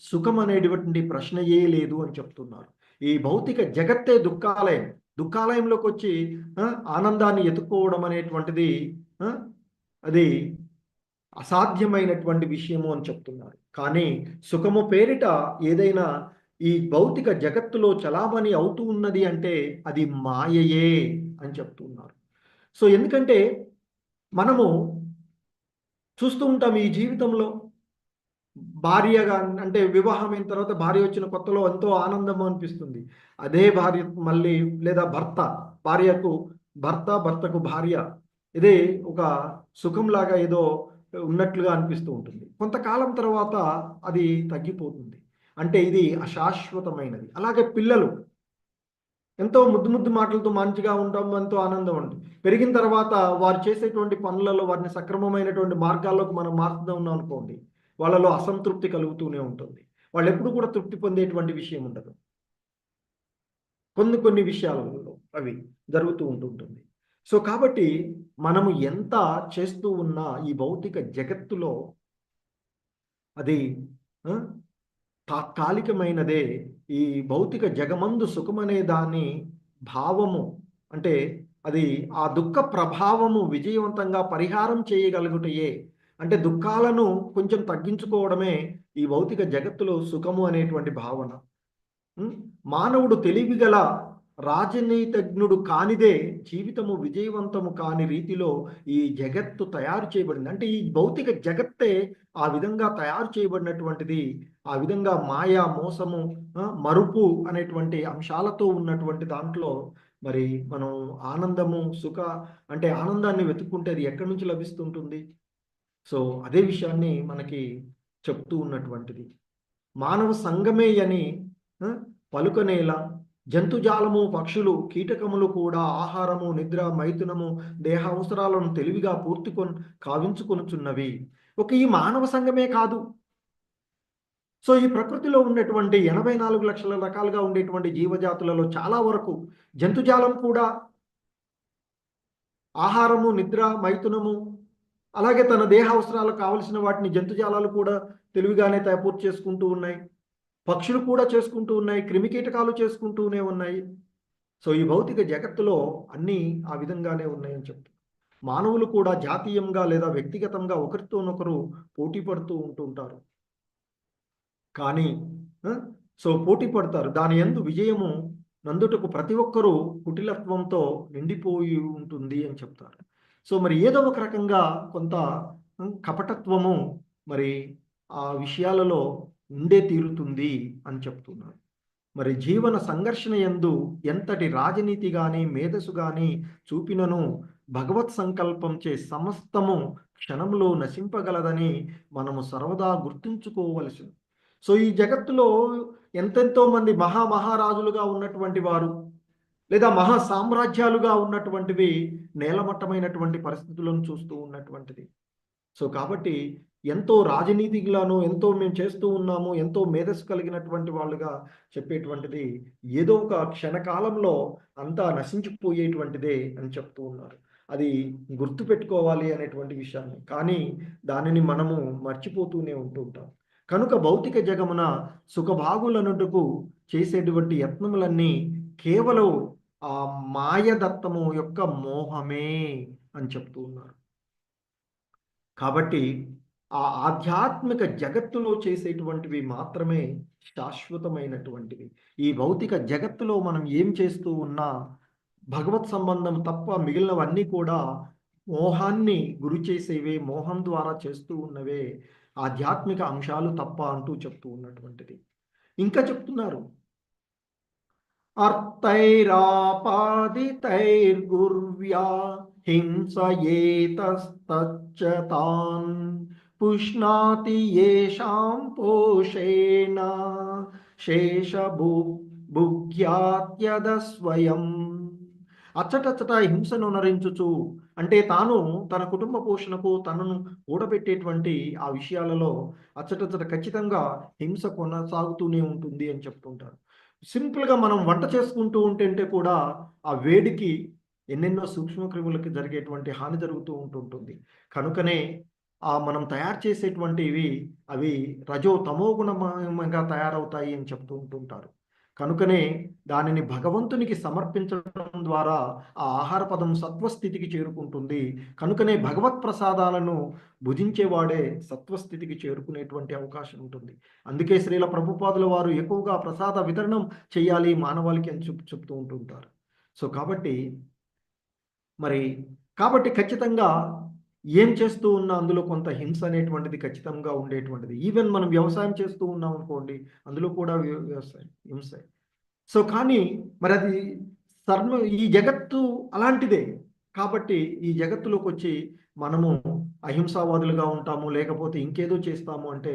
సుఖం అనేటువంటి ప్రశ్నయే లేదు అని చెప్తున్నారు. ఈ భౌతిక జగత్తే దుఃఖాలయం. దుఃఖాలయంలోకి వచ్చి ఆనందాన్ని ఎత్తుకోవడం అనేటువంటిది అది అసాధ్యమైనటువంటి విషయము అని చెప్తున్నారు. కానీ సుఖము పేరిట ఏదైనా ఈ భౌతిక జగత్తులో చలామణి అవుతూ ఉన్నది అంటే అది మాయయే అని చెప్తున్నారు. సో ఎందుకంటే మనము చూస్తూ ఉంటాం ఈ జీవితంలో, భార్యగా అంటే వివాహం అయిన తర్వాత భార్య వచ్చిన కొత్తలో ఎంతో ఆనందం అనిపిస్తుంది. అదే భార్య మళ్ళీ, లేదా భార్యకు భర్తకు భార్య, ఇదే ఒక సుఖంలాగా ఏదో ఉన్నట్లుగా అనిపిస్తూ ఉంటుంది. కొంతకాలం తర్వాత అది తగ్గిపోతుంది. అంటే ఇది అశాశ్వతమైనది. అలాగే పిల్లలు ఎంతో ముద్దు మాటలతో మంచిగా ఉంటాం, ఎంతో ఆనందం ఉంటుంది. పెరిగిన తర్వాత వారు చేసేటువంటి పనులలో వారిని సక్రమమైనటువంటి మార్గాల్లోకి మనం మార్చుదాం ఉన్నాం అనుకోండి, వాళ్ళలో అసంతృప్తి కలుగుతూనే ఉంటుంది. వాళ్ళు ఎప్పుడు కూడా తృప్తి పొందేటువంటి విషయం ఉండదు. కొన్ని విషయాలలో అవి జరుగుతూ ఉంటుంటుంది. సో కాబట్టి మనము ఎంత చేస్తూ ఉన్నా ఈ భౌతిక జగత్తులో అది తాత్కాలికమైనదే. ఈ భౌతిక జగమందు సుఖమనే దాని భావము, అంటే అది ఆ దుఃఖ ప్రభావము విజయవంతంగా పరిహారం చేయగలుగుటయే, అంటే దుఃఖాలను కొంచెం తగ్గించుకోవడమే ఈ భౌతిక జగత్తులో సుఖము అనేటువంటి భావన. మానవుడు తెలివిగల రాజనీతిజ్ఞుడు కానిదే జీవితము విజయవంతము కాని రీతిలో ఈ జగత్తు తయారు చేయబడింది. అంటే ఈ భౌతిక జగత్తే ఆ విధంగా తయారు చేయబడినటువంటిది. ఆ విధంగా మాయా, మోసము, మరుపు అనేటువంటి అంశాలతో ఉన్నటువంటి దాంట్లో మరి మనం ఆనందము, అంటే ఆనందాన్ని వెతుక్కుంటే అది ఎక్కడి నుంచి లభిస్తుంటుంది? సో అదే విషయాన్ని మనకి చెప్తూ ఉన్నటువంటిది. మానవ సంగమే అని పలుకనేలా జంతుజాలము, పక్షులు, కీటకములు కూడా ఆహారము, నిద్ర, మైథునము, దేహ అవసరాలను తెలివిగా కావించుకొనుచున్నవి. ఒక ఈ మానవ సంఘమే కాదు. సో ఈ ప్రకృతిలో ఉన్నటువంటి 84 లక్షల రకాలుగా ఉండేటువంటి జీవజాతులలో చాలా వరకు జంతుజాలం కూడా ఆహారము, నిద్ర, మైథునము, అలాగే తన దేహ అవసరాలకు కావలసిన వాటిని జంతుజాలాలు కూడా తెలివిగానే పూర్తి చేసుకుంటూ ఉన్నాయి. పక్షులు కూడా చేసుకుంటూ ఉన్నాయి. క్రిమికీటకాలు చేసుకుంటూనే ఉన్నాయి. సో ఈ భౌతిక జగత్తులో అన్నీ ఆ విధంగానే ఉన్నాయని చెప్తారు. మానవులు కూడా జాతీయంగా లేదా వ్యక్తిగతంగా ఒకరితోనొకరు పోటీ పడుతూ ఉంటుంటారు. కానీ సో పోటీ పడతారు. దాని యందు విజయము నందుటకు ప్రతి ఒక్కరూ కుటిలత్వంతో నిండిపోయి ఉంటుంది అని చెప్తారు. సో మరి ఏదో ఒక రకంగా కొంత కపటత్వము మరి ఆ విషయాలలో ఉండే తీరుతుంది అని చెప్తున్నారు. మరి జీవన సంఘర్షణ యందు ఎంతటి రాజనీతి గాని, మేధస్సు గాని చూపినను భగవత్ సంకల్పంచే సమస్తము క్షణంలో నశింపగలదని మనము సర్వదా గుర్తుంచుకోవలసింది. సో ఈ జగత్తులో ఎంతెంతో మంది మహారాజులుగా ఉన్నటువంటి వారు లేదా మహా సామ్రాజ్యాలుగా ఉన్నటువంటివి నేలమట్టమైనటువంటి పరిస్థితులను చూస్తూ ఉన్నటువంటిది. సో కాబట్టి ఎంతో రాజనీతిగాను ఎంతో మేము చేస్తూ ఉన్నాము, ఎంతో మేధస్సు కలిగినటువంటి వాళ్ళుగా చెప్పేటువంటిది ఏదో ఒక క్షణకాలంలో అంతా నశించిపోయేటువంటిదే అని చెప్తూ ఉన్నారు. అది గుర్తుపెట్టుకోవాలి అనేటువంటి విషయాన్ని. కానీ దానిని మనము మర్చిపోతూనే ఉంటూ ఉంటాం. కనుక భౌతిక జగమున సుఖభాగులనుటకు చేసేటువంటి యత్నములన్నీ కేవలం ఆ మాయదత్తము యొక్క మోహమే అని చెప్తూ ఉన్నారు. కాబట్టి ఆ ఆధ్యాత్మిక జగత్తులో చేసేటువంటివి మాత్రమే శాశ్వతమైనటువంటివి. ఈ భౌతిక జగత్తులో మనం ఏం చేస్తూ ఉన్నా భగవత్ సంబంధం తప్ప మిగిలినవన్నీ కూడా మోహాన్ని గురి చేసేవే, మోహం ద్వారా చేస్తూ ఉన్నవే, ఆధ్యాత్మిక అంశాలు తప్ప అంటూ చెప్తూ ఉన్నటువంటిది. ఇంకా చెప్తున్నారు, అర్థైరాపాదితైర్గుర్వ్యా హింసయేతస్తచ్చాన్ పుష్ణాతి యేషాం పోషేణ శేషభుగ్యాత్యద స్వయం. అచ్చటచ్చట హింసను నరించుచు అంటే తాను తన కుటుంబ పోషణకు తనను కూడబెట్టేటువంటి ఆ విషయాలలో అచ్చటచ్చట ఖచ్చితంగా హింస కొనసాగుతూనే ఉంటుంది అని చెప్తుంటారు. సింపుల్గా మనం వంట చేసుకుంటూ ఉంటే కూడా ఆ వేడికి ఎన్నెన్నో సూక్ష్మక్రిములకి జరిగేటువంటి హాని జరుగుతూ ఉంటుంటుంది. కనుకనే మనం తయారు చేసేటువంటివి అవి రజో తమో గుణమయంగా తయారవుతాయి అని చెప్తూ ఉంటుంటారు. కనుకనే దానిని భగవంతునికి సమర్పించడం ద్వారా ఆ ఆహార పదం సత్వస్థితికి చేరుకుంటుంది. కనుకనే భగవత్ ప్రసాదాలను భుజించేవాడే సత్వస్థితికి చేరుకునేటువంటి అవకాశం ఉంటుంది. అందుకే శ్రీల ప్రభుపాదుల వారు ఎక్కువగా ప్రసాద వితరణం చేయాలి మానవాళికి అని చెప్తూ ఉంటుంటారు. సో కాబట్టి ఖచ్చితంగా ఏం చేస్తూ ఉన్నా అందులో కొంత హింస అనేటువంటిది ఖచ్చితంగా ఉండేటువంటిది. ఈవెన్ మనం వ్యవసాయం చేస్తూ ఉన్నాం అనుకోండి, అందులో కూడా హింస. సో కానీ మరి అది ఈ జగత్తు అలాంటిదే. కాబట్టి ఈ జగత్తులోకి వచ్చి మనము అహింసావాదులుగా ఉంటాము, లేకపోతే ఇంకేదో చేస్తాము అంటే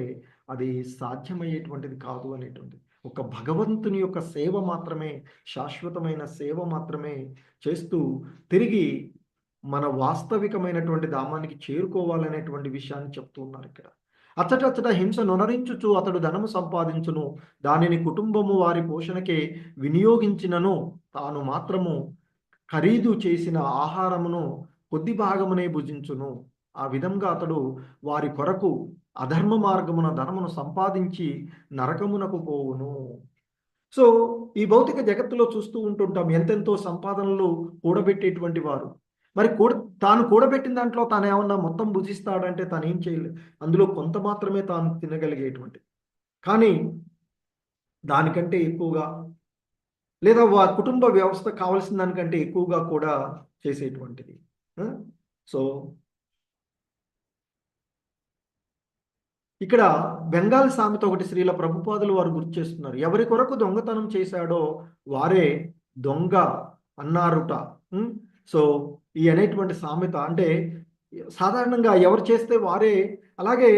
అది సాధ్యమయ్యేటువంటిది కాదు అనేటువంటిది. ఒక భగవంతుని యొక్క సేవ మాత్రమే, శాశ్వతమైన సేవ మాత్రమే చేస్తూ తిరిగి మన వాస్తవికమైనటువంటి ధామానికి చేరుకోవాలనేటువంటి విషయాన్ని చెప్తూ ఉన్నారు ఇక్కడ. అచ్చటచ్చట హింస నొనరించుచు అతడు ధనము సంపాదించును, దానిని కుటుంబము వారి పోషణకే వినియోగించినను తాను మాత్రము ఖరీదు చేసిన ఆహారమును కొద్ది భాగమునే భుజించును. ఆ విధంగా అతడు వారి కొరకు అధర్మ మార్గమున ధనమును సంపాదించి నరకమునకు పోవును. సో ఈ భౌతిక జగత్తులో చూస్తూ ఉంటుంటాం ఎంతెంతో సంపాదనలు కూడబెట్టేటువంటి వారు. మరి తాను కూడబెట్టిన దాంట్లో తాను ఏమన్నా మొత్తం భుజిస్తాడంటే తాను ఏం చేయలేదు. అందులో కొంత మాత్రమే తాను తినగలిగేటువంటి. కానీ దానికంటే ఎక్కువగా, లేదా కుటుంబ వ్యవస్థ కావాల్సిన దానికంటే ఎక్కువగా కూడా చేసేటువంటిది. సో ఇక్కడ బెంగాల్ సామెత ఒకటి శ్రీల ప్రభుపాదులు వారు గుర్తు చేస్తున్నారు. ఎవరి కొరకు దొంగతనం చేశాడో వారే దొంగ అన్నారుట. సో ఈ అనేటువంటి సామెత అంటే సాధారణంగా ఎవరు చేస్తే వారే, అలాగే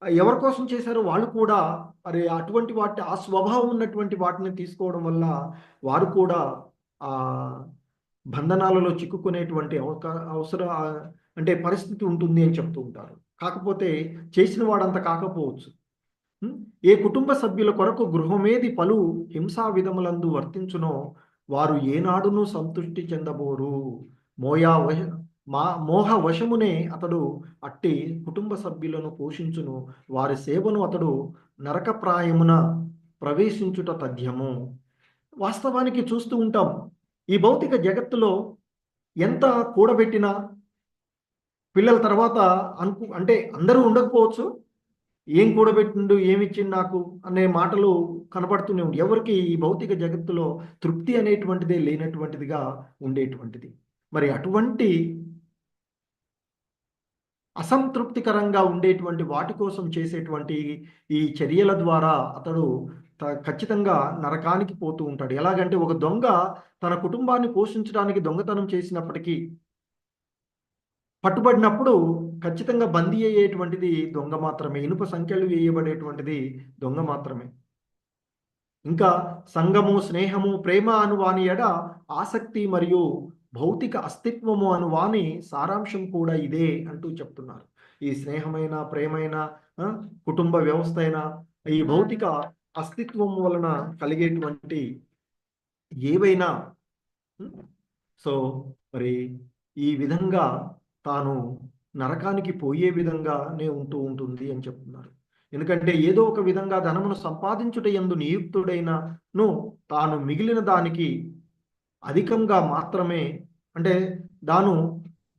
ఎవరి కోసం చేశారో వాళ్ళు కూడా మరి అటువంటి వాటి ఆ స్వభావం ఉన్నటువంటి వాటిని తీసుకోవడం వల్ల వారు కూడా ఆ బంధనాలలో చిక్కుకునేటువంటి అంటే పరిస్థితి ఉంటుంది అని చెప్తూ ఉంటారు. కాకపోతే చేసిన వాడంత కాకపోవచ్చు. ఏ కుటుంబ సభ్యుల కొరకు గృహమేది పలు హింసా విధములందు వర్తించునో వారు ఏనాడును సంతృష్టి చెందబోరు. మోహ వశమునే అతడు అట్టి కుటుంబ సభ్యులను పోషించును. వారి సేవను అతడు నరకప్రాయమున ప్రవేశించుట తథ్యము. వాస్తవానికి చూస్తూ ఉంటాం, ఈ భౌతిక జగత్తులో ఎంత కూడబెట్టినా పిల్లల తర్వాత అంటే అందరూ ఉండకపోవచ్చు, ఏం కూడబెట్టిండు, ఏమిచ్చిండు నాకు అనే మాటలు కనబడుతూనే ఉంది. ఎవరికి ఈ భౌతిక జగత్తులో తృప్తి అనేటువంటిదే లేనటువంటిదిగా ఉండేటువంటిది. మరి అటువంటి అసంతృప్తికరంగా ఉండేటువంటి వాటి కోసం చేసేటువంటి ఈ చర్యల ద్వారా అతడు ఖచ్చితంగా నరకానికి పోతూ ఉంటాడు. ఎలాగంటే ఒక దొంగ తన కుటుంబాన్ని పోషించడానికి దొంగతనం చేసినప్పటికీ పట్టుబడినప్పుడు ఖచ్చితంగా బందీ అయ్యేటువంటిది దొంగ మాత్రమే. ఇనుప సంఖ్యలు వేయబడేటువంటిది దొంగ మాత్రమే. ఇంకా సంగము, స్నేహము, ప్రేమ అనువాని ఎడ ఆసక్తి మరియు భౌతిక అస్తిత్వము అనువాని సారాంశం కూడా ఇదే అంటూ చెప్తున్నారు. ఈ స్నేహమైన, ప్రేమైన, కుటుంబ వ్యవస్థ అయినా, ఈ భౌతిక అస్తిత్వం వలన కలిగేటువంటి ఏవైనా సో మరి ఈ విధంగా తాను నరకానికి పోయే విధంగానే ఉంటూ ఉంటుంది అని చెప్తున్నారు. ఎందుకంటే ఏదో ఒక విధంగా ధనమును సంపాదించుట యందు నియుక్తుడైనను తాను మిగిలిన దానికి అధికంగా మాత్రమే, అంటే తాను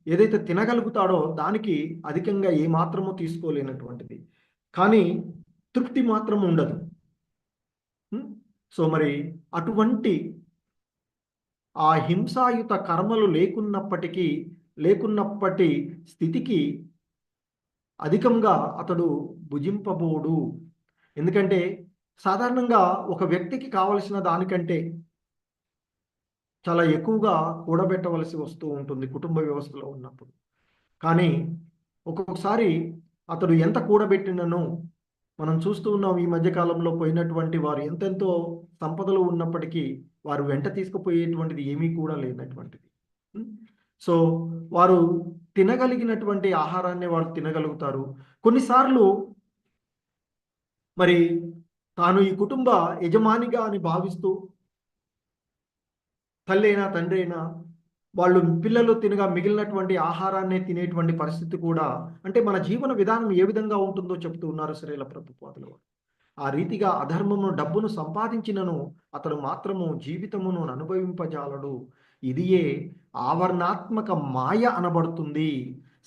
ఏదైతే తినగలుగుతాడో దానికి అధికంగా ఏ మాత్రమూ తీసుకోలేనటువంటిది, కానీ తృప్తి మాత్రం ఉండదు. సో మరి అటువంటి ఆ హింసాయుత కర్మలు లేకున్నప్పటి స్థితికి అధికంగా అతడు భుజింపబోడు. ఎందుకంటే సాధారణంగా ఒక వ్యక్తికి కావలసిన దానికంటే చాలా ఎక్కువగా కూడబెట్టవలసి వస్తూ ఉంటుంది కుటుంబ వ్యవస్థలో ఉన్నప్పుడు. కానీ ఒక్కొక్కసారి అతడు ఎంత కూడబెట్టినను మనం చూస్తూ ఉన్నాం. ఈ మధ్యకాలంలో పోయినటువంటి వారు ఎంతెంతో సంపదలు ఉన్నప్పటికీ వారు వెంట తీసుకుపోయేటువంటిది ఏమీ కూడా లేనటువంటిది. సో వారు తినగలిగినటువంటి ఆహారాన్ని వారు తినగలుగుతారు. కొన్నిసార్లు మరి తాను ఈ కుటుంబ యజమానిగా అని భావిస్తూ తల్లి అయినా తండ్రి అయినా వాళ్ళు పిల్లలు తినగా మిగిలినటువంటి ఆహారాన్ని తినేటువంటి పరిస్థితి కూడా, అంటే మన జీవన విధానం ఏ విధంగా ఉంటుందో చెప్తూ ఉన్నారు శ్రీల ప్రభుపాదుల వారు. ఆ రీతిగా అధర్మమును డబ్బును సంపాదించినను అతడు మాత్రము జీవితమును అనుభవింపజాలడు. ఇదియే ఆవరణాత్మక మాయ అనబడుతుంది.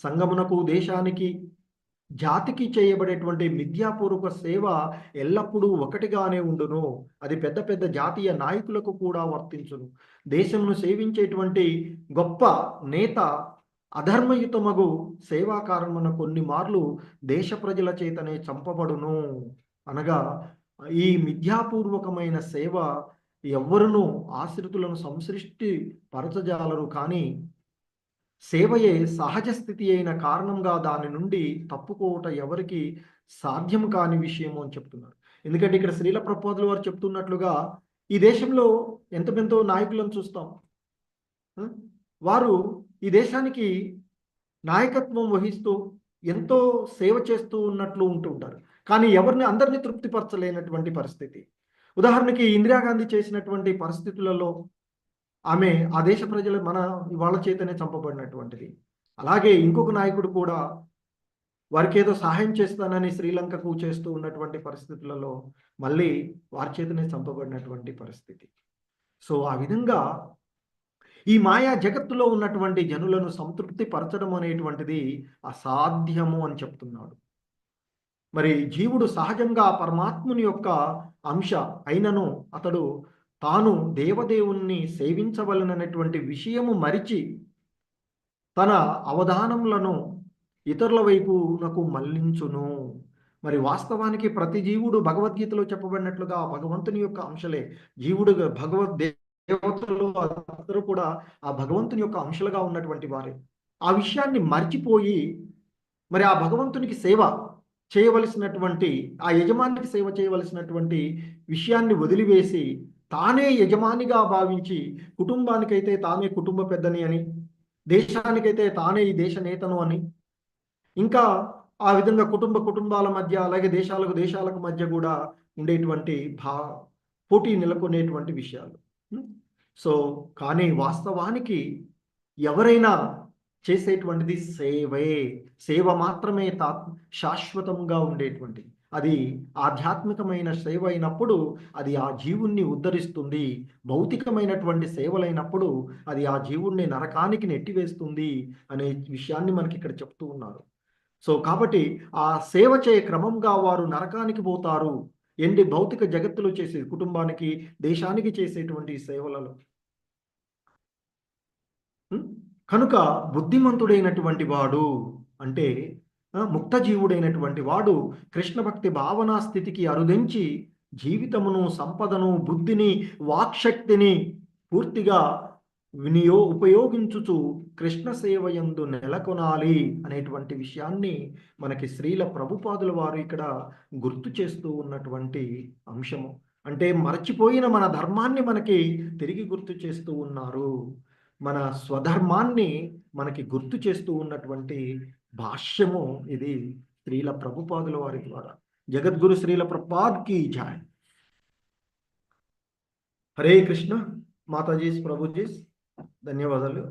సంగమునకు, దేశానికి, జాతికి చేయబడేటువంటి మిథ్యాపూర్వక సేవ ఎల్లప్పుడూ ఒకటిగానే ఉండును. అది పెద్ద పెద్ద జాతీయ నాయకులకు కూడా వర్తించును. దేశమును సేవించేటువంటి గొప్ప నేత అధర్మయుతమగు సేవాకారమున కొన్ని మార్లు దేశ ప్రజల చేతనే చంపబడును. అనగా ఈ మిథ్యాపూర్వకమైన సేవ ఎవ్వరునూ ఆశ్రితులను సంసృష్టి పరచజాలరు, కానీ సేవయే సహజ స్థితి అయిన కారణంగా దాని నుండి తప్పుకోవట ఎవరికి సాధ్యం కాని విషయము అని చెప్తున్నారు. ఎందుకంటే ఇక్కడ శ్రీల ప్రభుపాదుల వారు చెప్తున్నట్లుగా ఈ దేశంలో ఎంతమెంతో నాయకులను చూస్తాం. వారు ఈ దేశానికి నాయకత్వం వహిస్తూ ఎంతో సేవ చేస్తూ ఉన్నట్లు ఉంటుంటారు, కానీ అందరినీ తృప్తిపరచలేనటువంటి పరిస్థితి. ఉదాహరణకి ఇందిరాగాంధీ చేసినటువంటి పరిస్థితులలో ఆమె ఆ దేశ ప్రజలు వాళ్ళ చేతనే చంపబడినటువంటిది. అలాగే ఇంకొక నాయకుడు కూడా వారికి ఏదో సహాయం చేస్తానని శ్రీలంకకు చేస్తూ ఉన్నటువంటి పరిస్థితులలో మళ్ళీ వారి చేతనే చంపబడినటువంటి పరిస్థితి. సో ఆ విధంగా ఈ మాయా జగత్తులో ఉన్నటువంటి జనులను సంతృప్తి పరచడం అనేటువంటిది అసాధ్యము అని చెప్తున్నాడు. మరి జీవుడు సహజంగా పరమాత్ముని యొక్క అంశ అయినను అతడు తాను దేవదేవుణ్ణి సేవించవలనటువంటి విషయము మరిచి తన అవధానములను ఇతరుల వైపునకు మళ్లించును. మరి వాస్తవానికి ప్రతి జీవుడు భగవద్గీతలో చెప్పబడినట్లుగా భగవంతుని యొక్క అంశలే. జీవుడుగా దేవతలు అందరూ కూడా ఆ భగవంతుని యొక్క అంశలుగా ఉన్నటువంటి వారే. ఆ విషయాన్ని మర్చిపోయి మరి ఆ భగవంతునికి సేవ చేయవలసినటువంటి, ఆ యజమానికి సేవ చేయవలసినటువంటి విషయాన్ని వదిలివేసి తానే యజమానిగా భావించి, కుటుంబానికైతే తానే కుటుంబ పెద్దని అని, దేశానికైతే తానే ఈ దేశ నేతను అని, ఇంకా ఆ విధంగా కుటుంబాల మధ్య అలాగే దేశాలకు మధ్య కూడా ఉండేటువంటి పోటీ నెలకొనేటువంటి విషయాలు. సో కానీ వాస్తవానికి ఎవరైనా చేసేటువంటిది సేవే. సేవ మాత్రమే శాశ్వతంగా ఉండేటువంటి, అది ఆధ్యాత్మికమైన సేవ అయినప్పుడు అది ఆ జీవుణ్ణి ఉద్ధరిస్తుంది. భౌతికమైనటువంటి సేవలైనప్పుడు అది ఆ జీవుణ్ణి నరకానికి నెట్టివేస్తుంది అనే విషయాన్ని మనకి ఇక్కడ చెప్తూ ఉన్నారు. సో కాబట్టి ఆ సేవ చేయ క్రమంగా వారు నరకానికి పోతారు. భౌతిక జగత్తులో చేసే కుటుంబానికి, దేశానికి చేసేటువంటి సేవలలో. కనుక బుద్ధిమంతుడైనటువంటి వాడు అంటే ముక్త జీవుడైనటువంటి వాడు కృష్ణ భక్తి భావనా స్థితికి అరుదించి జీవితమును, సంపదను, బుద్ధిని, వాక్శక్తిని పూర్తిగా ఉపయోగించుచు కృష్ణ సేవయందు నెలకొనాలి అనేటువంటి విషయాన్ని మనకి శ్రీల ప్రభుపాదుల వారు ఇక్కడ గుర్తు చేస్తూ ఉన్నటువంటి అంశము. అంటే మరచిపోయిన మన ధర్మాన్ని మనకి తిరిగి గుర్తు చేస్తూ ఉన్నారు. మన స్వధర్మాన్ని మనకి గుర్తు చేస్తూ ఉన్నటువంటి భాష్యము ఇది శ్రీల ప్రభుపాదుల వారి ద్వారా. జగద్గురు శ్రీల ప్రభుపాద్ కీ జై. హరే కృష్ణ. మాతాజీస్, ప్రభుజీస్, ధన్యవాదాలు.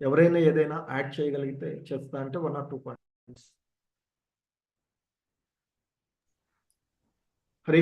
ఎవరైనా ఏదైనా యాడ్ చేయగలిగితే చేస్తా అంటే 1 or 2 points.